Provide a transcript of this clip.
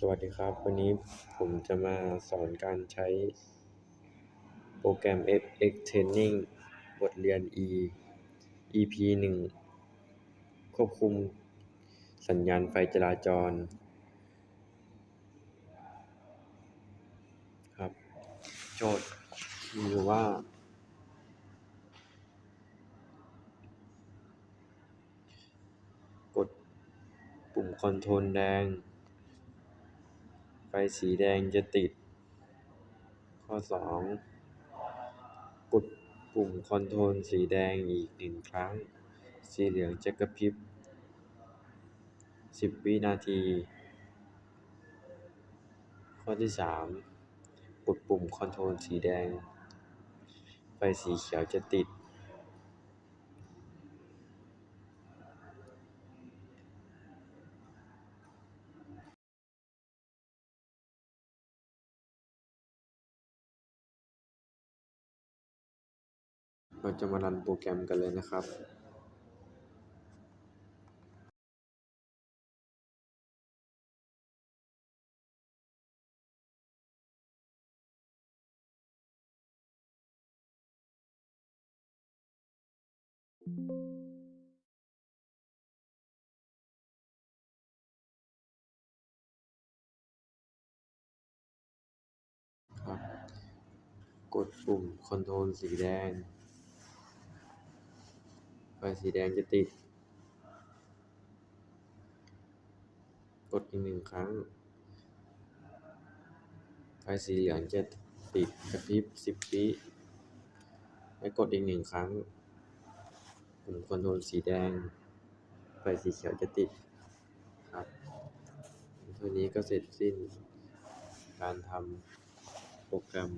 สวัสดีครับวันนี้ผมจะมาสอนการใช้โปรแกรม FX Training บทเรียน EP 1ควบคุมสัญญาณไฟจราจรครับโจทย์มีอยู่ว่ากดปุ่มคอนโทรลแดงไฟสีแดงจะติดข้อ2กดปุ่มคอนโทรลสีแดงอีก1ครั้งสีเหลืองจะกระพริบ10วินาทีข้อที่3กดปุ่มคอนโทรลสีแดงไฟสีเขียวจะติดเราจะมารันโปรแกรมกันเลยนะครับครับกดปุ่มคอนโทรลสีแดงไฟสีแดงจะติดกดอีก1ครั้งไฟสีเหลืองจะติดกระพริบ10วิและกดอีก1ครั้งปุ่มคอนโทรลสีแดงไฟสีเขียวจะติดครับเท่านี้ก็เสร็จสิ้นการทำโปรแกรม